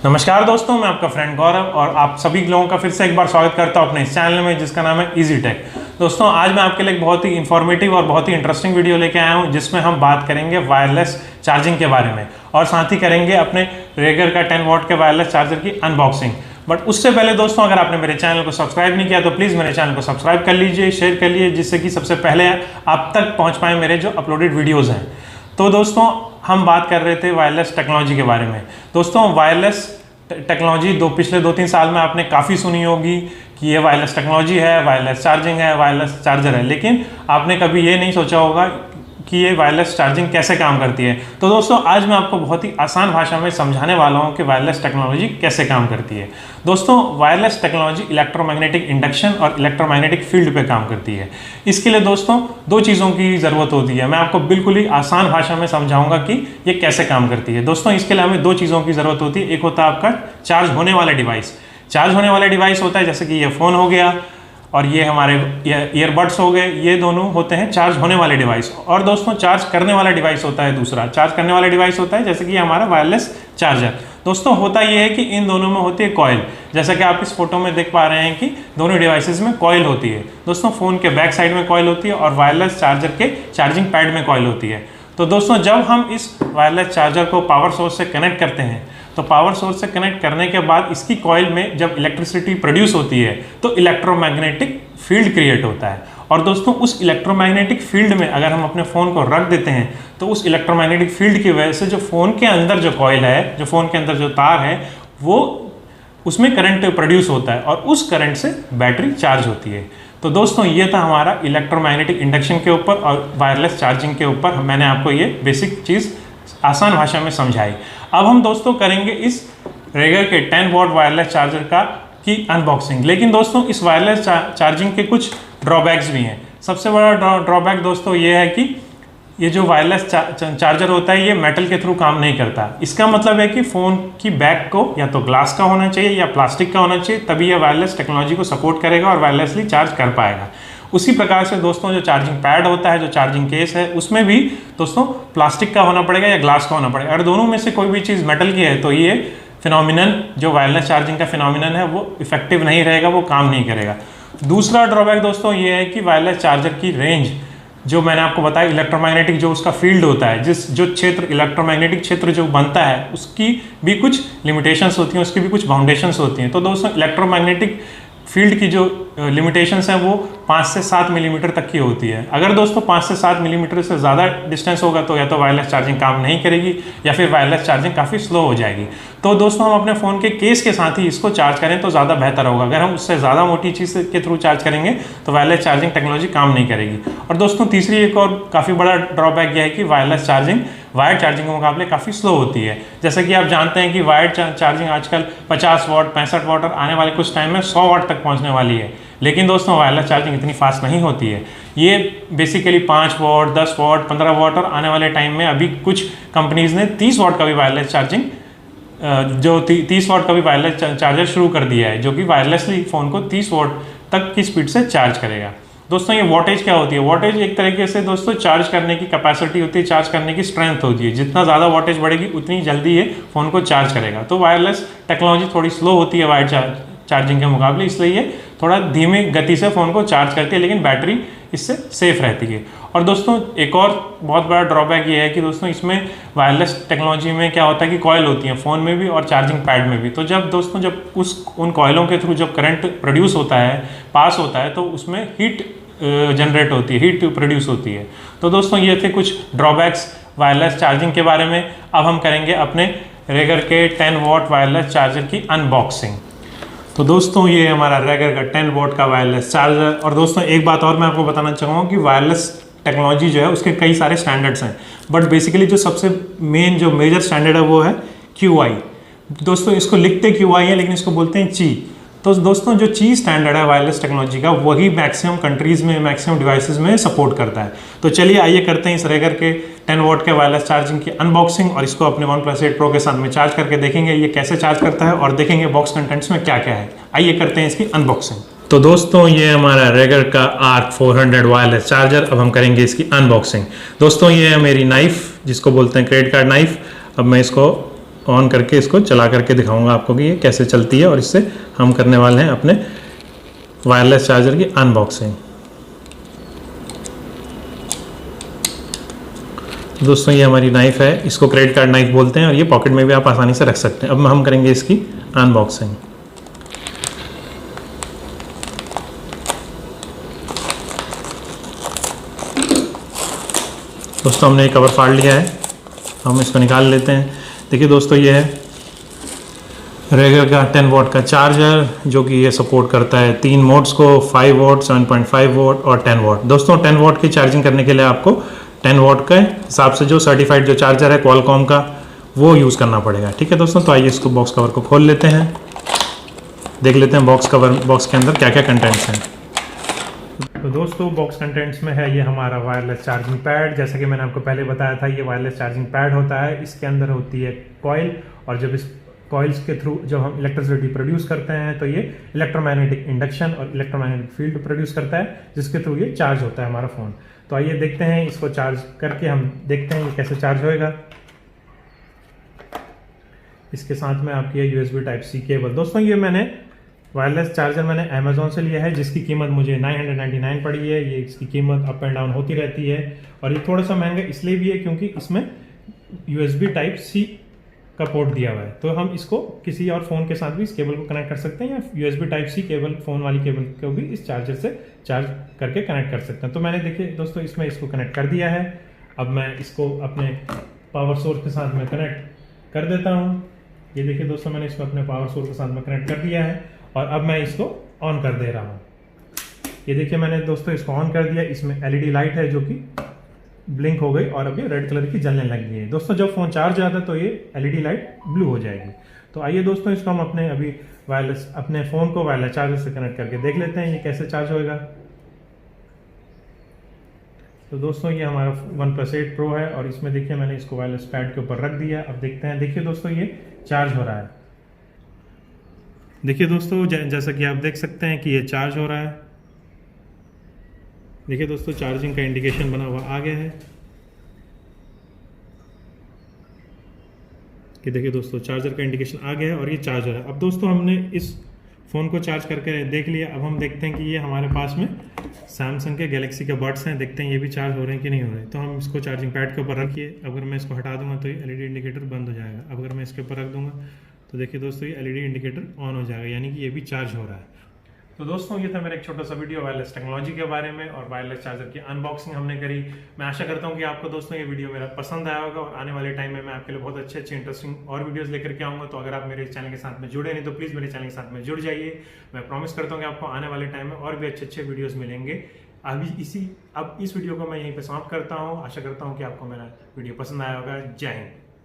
नमस्कार दोस्तों, मैं आपका फ्रेंड गौरव और आप सभी लोगों का फिर से एक बार स्वागत करता हूं अपने इस चैनल में जिसका नाम है इजी टेक। दोस्तों, आज मैं आपके लिए एक बहुत ही इंफॉर्मेटिव और बहुत ही इंटरेस्टिंग वीडियो लेके आया हूं जिसमें हम बात करेंगे वायरलेस चार्जिंग के बारे में और साथ ही करेंगे अपने रेगर का 10 वॉट के वायरलेस चार्जर की अनबॉक्सिंग। बट उससे पहले दोस्तों, अगर आपने मेरे चैनल को सब्सक्राइब नहीं किया तो प्लीज़ मेरे चैनल को सब्सक्राइब कर लीजिए, शेयर कर लीजिए, जिससे कि सबसे पहले आप तक पहुँच पाए मेरे जो अपलोडेड वीडियोज़ हैं। तो दोस्तों, हम बात कर रहे थे वायरलेस टेक्नोलॉजी के बारे में। दोस्तों, वायरलेस टेक्नोलॉजी पिछले 2-3 साल में आपने काफ़ी सुनी होगी कि ये वायरलेस टेक्नोलॉजी है, वायरलेस चार्जिंग है, वायरलेस चार्जर है, लेकिन आपने कभी ये नहीं सोचा होगा कि ये वायरलेस चार्जिंग कैसे काम करती है। तो दोस्तों, आज मैं आपको बहुत ही आसान भाषा में समझाने वाला हूँ कि वायरलेस टेक्नोलॉजी कैसे काम करती है। दोस्तों, वायरलेस टेक्नोलॉजी इलेक्ट्रोमैग्नेटिक इंडक्शन और इलेक्ट्रोमैग्नेटिक फील्ड पे काम करती है। इसके लिए दोस्तों 2 चीज़ों की ज़रूरत होती है। मैं आपको बिल्कुल ही आसान भाषा में समझाऊंगा कि ये कैसे काम करती है। दोस्तों, इसके लिए हमें 2 चीज़ों की ज़रूरत होती है। एक होता है आपका चार्ज होने वाला डिवाइस। चार्ज होने वाला डिवाइस होता है जैसे कि ये फ़ोन हो गया और ये हमारे ईयरबड्स हो गए, ये दोनों होते हैं चार्ज होने वाले डिवाइस। और दोस्तों, चार्ज करने वाला डिवाइस होता है दूसरा। चार्ज करने वाला डिवाइस होता है जैसे कि हमारा वायरलेस चार्जर। दोस्तों, होता ये है कि इन दोनों में होती है कॉइल, जैसा कि आप इस फोटो में देख पा रहे हैं कि दोनों डिवाइसेस में कॉइल होती है। दोस्तों, फ़ोन के बैक साइड में कॉइल होती है और वायरलेस चार्जर के चार्जिंग पैड में कॉइल होती है। तो दोस्तों, जब हम इस वायरलेस चार्जर को पावर सोर्स से कनेक्ट करते हैं तो पावर सोर्स से कनेक्ट करने के बाद इसकी कॉइल में जब इलेक्ट्रिसिटी प्रोड्यूस होती है तो इलेक्ट्रोमैग्नेटिक फील्ड क्रिएट होता है। और दोस्तों, उस इलेक्ट्रोमैग्नेटिक फील्ड में अगर हम अपने फ़ोन को रख देते हैं तो उस इलेक्ट्रोमैग्नेटिक फील्ड की वजह से जो फ़ोन के अंदर जो कॉइल है, जो फ़ोन के अंदर जो तार है, वो उसमें करंट प्रोड्यूस होता है और उस करंट से बैटरी चार्ज होती है। तो दोस्तों, ये था हमारा इलेक्ट्रोमैग्नेटिक इंडक्शन के ऊपर और वायरलेस चार्जिंग के ऊपर मैंने आपको ये बेसिक चीज़ आसान भाषा में समझाई। अब हम दोस्तों करेंगे इस रेगर के 10 वॉट वायरलेस चार्जर की अनबॉक्सिंग। लेकिन दोस्तों, इस वायरलेस चार्जिंग के कुछ ड्रॉबैक्स भी हैं। सबसे बड़ा ड्रॉबैक दोस्तों ये है कि ये जो वायरलेस चार्जर होता है ये मेटल के थ्रू काम नहीं करता। इसका मतलब है कि फ़ोन की बैक को या तो ग्लास का होना चाहिए या प्लास्टिक का होना चाहिए, तभी ये वायरलेस टेक्नोलॉजी को सपोर्ट करेगा और वायरलेसली चार्ज कर पाएगा। उसी प्रकार से दोस्तों, जो चार्जिंग पैड होता है, जो चार्जिंग केस है, उसमें भी दोस्तों प्लास्टिक का होना पड़ेगा या ग्लास का होना पड़ेगा। अगर दोनों में से कोई भी चीज़ मेटल की है तो ये फिनोमिनन, जो वायरलेस चार्जिंग का फिनोमिनन है, वो इफेक्टिव नहीं रहेगा, वो काम नहीं करेगा। दूसरा ड्रॉबैक दोस्तों ये है कि वायरलेस चार्जर की रेंज, जो मैंने आपको बताया इलेक्ट्रोमैग्नेटिक जो उसका फील्ड होता है, जो क्षेत्र इलेक्ट्रोमैग्नेटिक क्षेत्र जो बनता है, उसकी भी कुछ लिमिटेशंस होती हैं, उसकी भी कुछ बाउंडेशंस होती हैं। तो दोस्तों, इलेक्ट्रोमैग्नेटिक फील्ड की जो लिमिटेशंस हैं वो 5 से 7 मिलीमीटर तक की होती है। अगर दोस्तों 5 से 7 मिलीमीटर से ज़्यादा डिस्टेंस होगा तो या तो वायरलेस चार्जिंग काम नहीं करेगी या फिर वायरलेस चार्जिंग काफ़ी स्लो हो जाएगी। तो दोस्तों, हम अपने फ़ोन के केस के साथ ही इसको चार्ज करें तो ज़्यादा बेहतर होगा। अगर हम उससे ज़्यादा मोटी चीज़ के थ्रू चार्ज करेंगे तो वायरलेस चार्जिंग टेक्नोलॉजी काम नहीं करेगी। और दोस्तों, तीसरी एक और काफ़ी बड़ा ड्रॉबैक यह है कि वायरलेस चार्जिंग वायर्ड चार्जिंग के मुकाबले काफ़ी स्लो होती है। जैसे कि आप जानते हैं कि वायर्ड चार्जिंग आजकल 50 वॉट, 65 वॉट और आने वाले कुछ टाइम में 100 वॉट तक पहुंचने वाली है। लेकिन दोस्तों, वायरलेस चार्जिंग इतनी फास्ट नहीं होती है। ये बेसिकली 5 वॉट, 10 वॉट, 15 वॉट और आने वाले टाइम में अभी कुछ कंपनीज़ ने 30 वॉट का भी वायरलेस चार्जिंग, जो 30 वॉट का भी वायरलेस चार्जर शुरू कर दिया है, जो कि वायरलेसली फ़ोन को 30 वॉट तक की स्पीड से चार्ज करेगा। दोस्तों, ये वोल्टेज क्या होती है? वोल्टेज एक तरीके से दोस्तों चार्ज करने की कैपेसिटी होती है, चार्ज करने की स्ट्रेंथ होती है। जितना ज़्यादा वोल्टेज बढ़ेगी उतनी जल्दी ये फ़ोन को चार्ज करेगा। तो वायरलेस टेक्नोलॉजी थोड़ी स्लो होती है वायर्ड चार्जिंग के मुकाबले, इसलिए ये थोड़ा धीमी गति से फ़ोन को चार्ज करती है, लेकिन बैटरी इससे सेफ रहती है। और दोस्तों, एक और बहुत बड़ा ड्रॉबैक ये है कि दोस्तों, इसमें वायरलेस टेक्नोलॉजी में क्या होता है कि कॉइल होती हैं फ़ोन में भी और चार्जिंग पैड में भी। तो जब दोस्तों, जब उन कॉइलों के थ्रू जब करंट प्रोड्यूस होता है, पास होता है, तो उसमें हीट जनरेट होती है, हीट प्रोड्यूस होती है। तो दोस्तों, ये थे कुछ ड्रॉबैक्स वायरलेस चार्जिंग के बारे में। अब हम करेंगे अपने रेगर के 10 वॉट वायरलेस चार्जर की अनबॉक्सिंग। तो दोस्तों, ये हमारा रेगर का 10 वॉट का वायरलेस चार्जर। और दोस्तों, एक बात और मैं आपको बताना चाहूँगा कि वायरलेस टेक्नोलॉजी जो है उसके कई सारे स्टैंडर्ड्स हैं, बट बेसिकली जो सबसे जो मेजर स्टैंडर्ड है वो है QI। दोस्तों, इसको लिखते QI है लेकिन इसको बोलते हैं ची। तो दोस्तों, जो ची स्टैंडर्ड है वायरलेस टेक्नोलॉजी का, वही मैक्सिमम कंट्रीज़ में, मैक्सिमम डिवाइसेस में सपोर्ट करता है। तो चलिए आइए करते हैं इस रेगर के 10 वॉट के वायरलेस चार्जिंग की अनबॉक्सिंग और इसको अपने OnePlus 8 Pro के साथ में चार्ज करके देखेंगे ये कैसे चार्ज करता है और देखेंगे बॉक्स कंटेंट्स में क्या क्या है। आइए करते हैं इसकी अनबॉक्सिंग। तो दोस्तों, ये हमारा रेगर का ARC 400 वायरलेस चार्जर। अब हम करेंगे इसकी अनबॉक्सिंग। दोस्तों, ये है मेरी नाइफ, जिसको बोलते हैं क्रेडिट कार्ड नाइफ। अब मैं इसको ऑन करके इसको चला करके दिखाऊंगा आपको कि ये कैसे चलती है, और इससे हम करने वाले हैं अपने वायरलेस चार्जर की अनबॉक्सिंग। दोस्तों ये हमारी नाइफ है, इसको क्रेडिट कार्ड नाइफ बोलते हैं, और ये पॉकेट में भी आप आसानी से रख सकते हैं। अब हम करेंगे इसकी अनबॉक्सिंग। दोस्तों हमने कवर फाड़ लिया है, हम इसको निकाल लेते हैं। देखिए दोस्तों ये है रेगुलर का 10 वॉट का चार्जर, जो कि ये सपोर्ट करता है 3 मोड्स को, 5 वॉट, 7.5 वॉट और 10 वॉट। दोस्तों 10 वॉट की चार्जिंग करने के लिए आपको 10 वॉट के हिसाब से जो सर्टिफाइड जो चार्जर है क्वालकॉम का, वो यूज़ करना पड़ेगा। ठीक है दोस्तों, तो आइए इसको बॉक्स कवर को खोल लेते हैं, देख लेते हैं बॉक्स के अंदर क्या क्या कंटेंट्स हैं। तो दोस्तों बॉक्स कंटेंट्स में है ये हमारा वायरलेस चार्जिंग पैड। जैसा कि मैंने आपको पहले बताया था, ये वायरलेस चार्जिंग पैड होता है। इसके अंदर होती है कॉइल, और जब इस कॉइल्स के थ्रू जब हम इलेक्ट्रिसिटी प्रोड्यूस करते हैं तो ये इलेक्ट्रोमैग्नेटिक इंडक्शन और इलेक्ट्रोमैग्नेटिक फील्ड प्रोड्यूस करता है, जिसके थ्रू ये चार्ज होता है हमारा फ़ोन। तो आइए देखते हैं, इसको चार्ज करके हम देखते हैं ये कैसे चार्ज होएगा। इसके साथ में आपकी है USB Type-C केबल। दोस्तों ये मैंने वायरलेस चार्जर मैंने अमेजोन से लिया है, जिसकी कीमत मुझे 999 पड़ी है। ये इसकी कीमत अप एंड डाउन होती रहती है, और ये थोड़ा सा महंगा इसलिए भी है क्योंकि इसमें USB Type-C का पोर्ट दिया हुआ है। तो हम इसको किसी और फ़ोन के साथ भी इस केबल को कनेक्ट कर सकते हैं, या USB Type-C केबल, फ़ोन वाली केबल को भी इस चार्जर से चार्ज करके कनेक्ट कर सकते हैं। तो मैंने देखिए दोस्तों इसमें इसको कनेक्ट कर दिया है। अब मैं इसको अपने पावर सोर्स के साथ में कनेक्ट कर देता हूँ। ये देखिए दोस्तों मैंने इसको अपने पावर सोर्स के साथ में कनेक्ट कर दिया है, और अब मैं इसको ऑन कर दे रहा हूँ। ये देखिए मैंने दोस्तों इसको ऑन कर दिया। इसमें LED लाइट है जो कि ब्लिंक हो गई, और अभी रेड कलर की जलने लगी है। दोस्तों जब फ़ोन चार्ज हो जाता है तो ये LED लाइट ब्लू हो जाएगी। तो आइए दोस्तों इसको हम अपने अभी अपने फ़ोन को वायरलेस चार्जर से कनेक्ट करके देख लेते हैं ये कैसे चार्ज होएगा। तो दोस्तों ये हमारा OnePlus 8 Pro है, और इसमें देखिए मैंने इसको वायरलेस पैड के ऊपर रख दिया। अब देखते हैं, देखिए दोस्तों ये चार्ज हो रहा है। देखिए दोस्तों जैसा कि आप देख सकते हैं कि ये चार्ज हो रहा है। देखिए दोस्तों चार्जिंग का इंडिकेशन बना हुआ आ गया है कि देखिए दोस्तों चार्जर का इंडिकेशन आ गया है, और ये चार्ज हो रहा है। अब दोस्तों हमने इस फ़ोन को चार्ज करके देख लिया। अब हम देखते हैं कि ये हमारे पास में सैमसंग के गैलेक्सी के बड्स हैं, देखते हैं ये भी चार्ज हो रहे हैं कि नहीं हो रहे हैं। तो हम इसको चार्जिंग पैड के ऊपर रखिए। अगर मैं इसको हटा दूंगा तो ये LED इंडिकेटर बंद हो जाएगा। अब अगर मैं इसके ऊपर रख दूंगा तो देखिए दोस्तों ये LED इंडिकेटर ऑन हो जाएगा, यानी कि ये भी चार्ज हो रहा है। तो दोस्तों ये था मेरा एक छोटा सा वीडियो वायरलेस टेक्नोलॉजी के बारे में, और वायरलेस चार्जर की अनबॉक्सिंग हमने करी। मैं आशा करता हूँ कि आपको दोस्तों ये वीडियो मेरा पसंद आया होगा, और आने वाले टाइम में मैं आपके लिए बहुत अच्छे इंटरेस्टिंग और वीडियोस लेकर के आऊँगा। तो अगर आप मेरे चैनल के साथ में जुड़े नहीं तो प्लीज़ मेरे चैनल के साथ में जुड़ जाइए। मैं प्रॉमिस करता हूँ कि आपको आने वाले टाइम में और भी अच्छे वीडियोज़ मिलेंगे। अब इस वीडियो को मैं यहीं पर समाप्त करता हूँ। आशा करता हूँ कि आपको मेरा वीडियो पसंद आया होगा। जय हिंद।